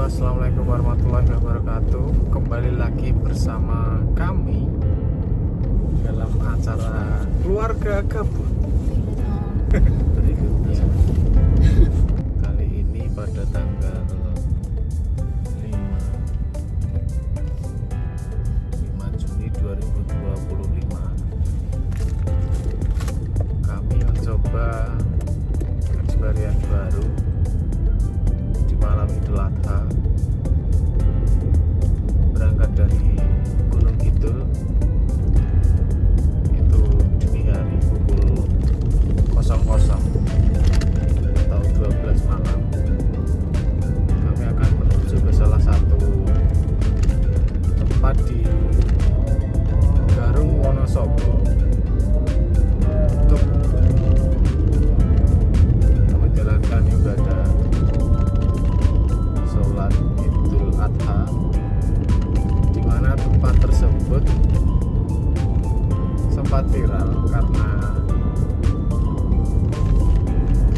Assalamualaikum warahmatullahi wabarakatuh. Kembali lagi bersama kami dalam acara Keluarga Gabut berikutnya. Kali ini pada tanggal 5 Juni 2025 kami mencoba eksperimen baru di malam Idul Adha, berangkat dari Gunung Kidul itu dini hari pukul 00 atau 12 malam. Kami akan menuju ke salah satu tempat di Garung Wonosobo untuk menjalankan ibadah sholat Idul Adha, di mana tempat tersebut sempat viral karena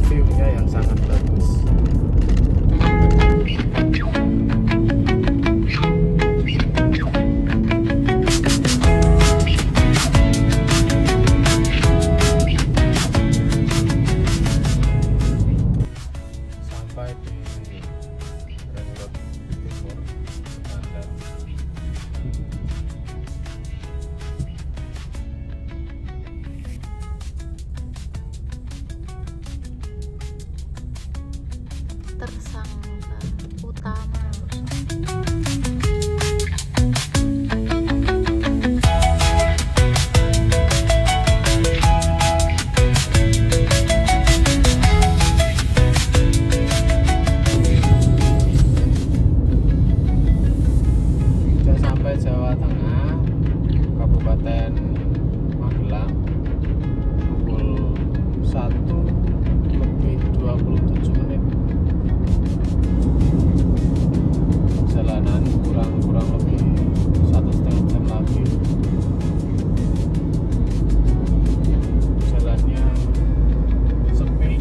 view-nya yang sangat bagus. Sampai di Rengot Timur Bandar. Tersangka utama Sudah sampai Jawa Tengah, Kabupaten Magelang, pukul 1:27. Perjalanan kurang lebih 1,5 jam lagi. Jalannya sepi.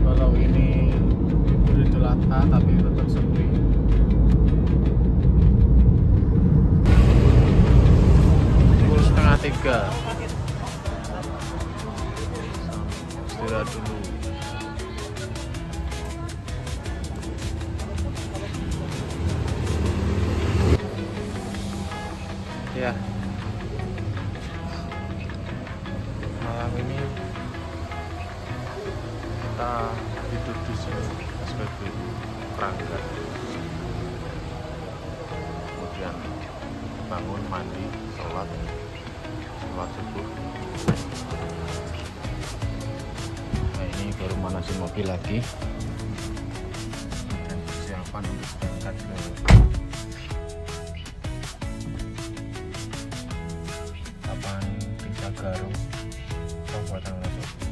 Walau ini libur Idul Adha tapi tetap sepi. Pukul 2:30. Istirahat dulu. Ya, malam ini kita tidur di sini sebagai perangkat, kemudian bangun, mandi, sholat subuh. Nah, ini baru manasin mobil lagi dan persiapan untuk berangkat ke Desa Garung, Kabupaten Wonosobo.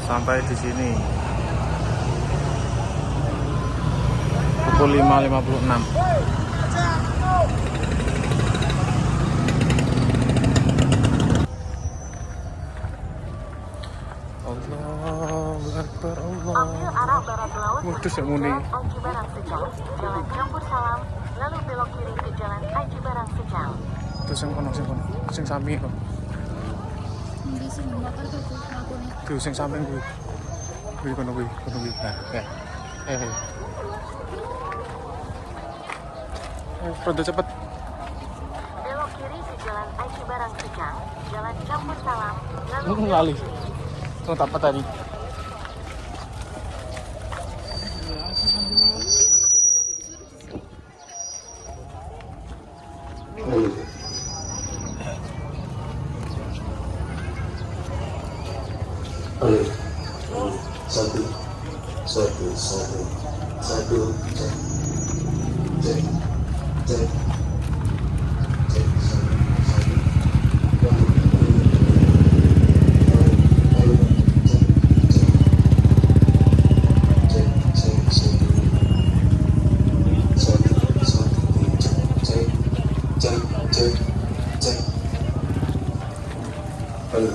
sampai di sini pukul 5.56. Allahu Akbar, Allah. Ambil arah barat laut Waduh, saya muni. Aji Barang Sejauh, Jalan Campur Salam, lalu belok kiri ke Jalan Aji Barang Sejauh. Terus yang kono, sing samping kok. Enggak sih, bakar tuh aku nih. Tuh sing samping kuwi. Kono kuwi. Nah, ya. Rada cepet. Belok kiri ke Jalan Aji Barang Sejauh, Jalan Campur Salam, lalu belok Lali. kiri. Tuh tak apa tadi. Ayo, satu, cek. Halo.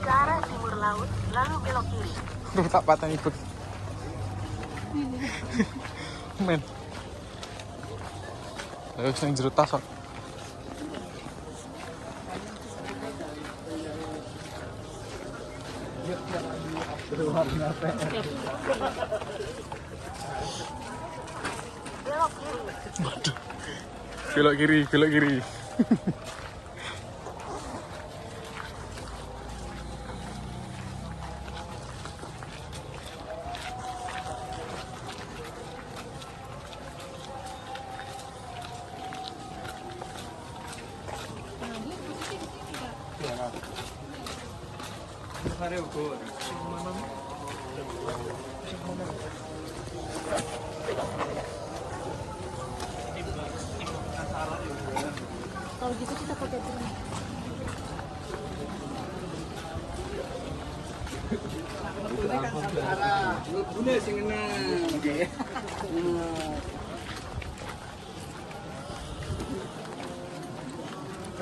Ke arah timur laut, lalu belok kiri. Duh, tak patah ikut. Men. Ayo sing jero tas kok. Belok kiri. Waduh. Belok kiri. Kalau gitu kita pakai drone.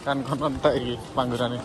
Kan konon tak iki panggurane.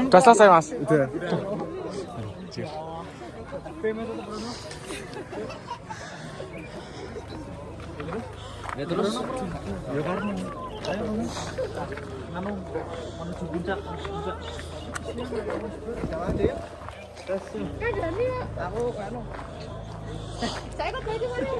Udah selesai, Mas? Udah. Ya terus ya karena ayo nganu menuju puncak. Jalan deh. Terus aku anu Saya kok dari mana?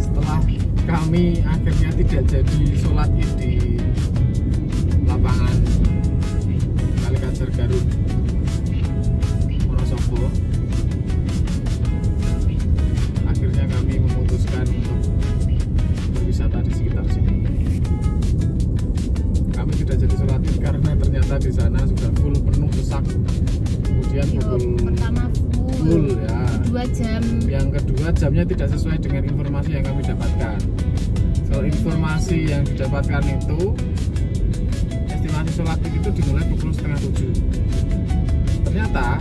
Setelah kami akhirnya tidak jadi sholat id di lapangan Kalikancer Garut Wonosobo, akhirnya kami memutuskan untuk berwisata di sekitar sini. Kami tidak jadi sholat id karena ternyata di sana sudah full penuh sesak. Kemudian Pertama full ya. 2 jam. Yang kedua, jamnya tidak sesuai dengan informasi yang kami dapatkan. Kalau informasi yang didapatkan itu estimasi sholat id itu dimulai pukul 6:30. Ternyata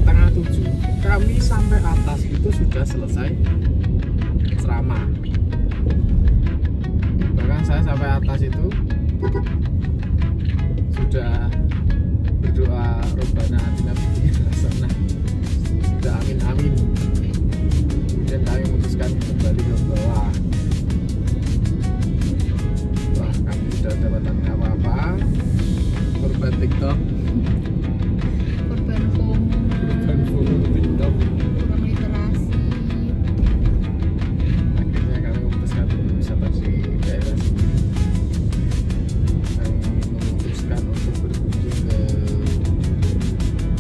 6:30 kami sampai atas itu sudah selesai ceramah. Bahkan saya sampai atas itu sudah berdoa Robbana atina fid dunya hasanah, sudah amin amin. Kemudian kami memutuskan kembali ke bawah. Wah, kami tidak dapatkan apa-apa. Korban TikTok, Korban FOMO, korban FOMO TikTok. kurang literasi. Akhirnya kami memutuskan untuk wisata di daerah sini. Kami memutuskan untuk berkunjung ke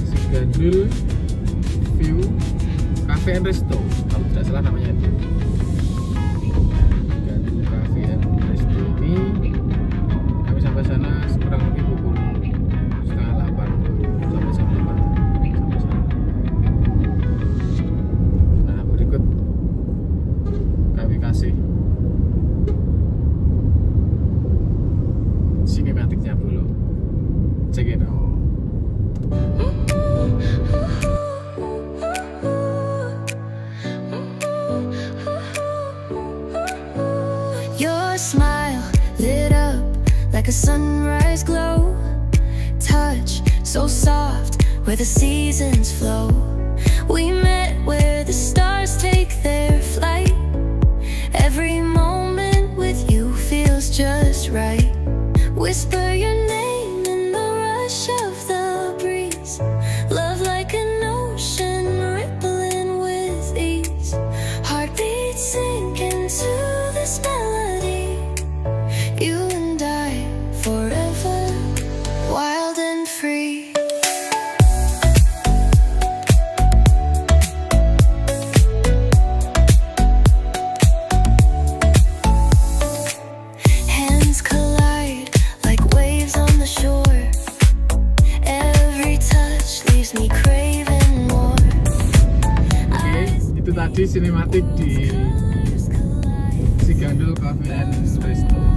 Sigandul View Cafe and Resto, kalau tidak salah namanya itu. Sigandul Cafe and Resto ini kami sampai sana kurang lebih pukul 7:30 sampai jam 8 sampai sana. Nah, berikut kami kasih sinematiknya dulu. Check it out. Your smile lit up like a sunrise glow. Touch so soft where the seasons flow. We met where the stars take their flight. Every moment with you feels just right. Whisper your name in the rush of the breeze. Love like an ocean rippling with ease. Heartbeats sink into this melody. You and I forever, wild and free. Hands collide like waves on the shore. Every touch leaves me craving more. Oke, itu tadi sinematik di Sigandul Cafe and Resto.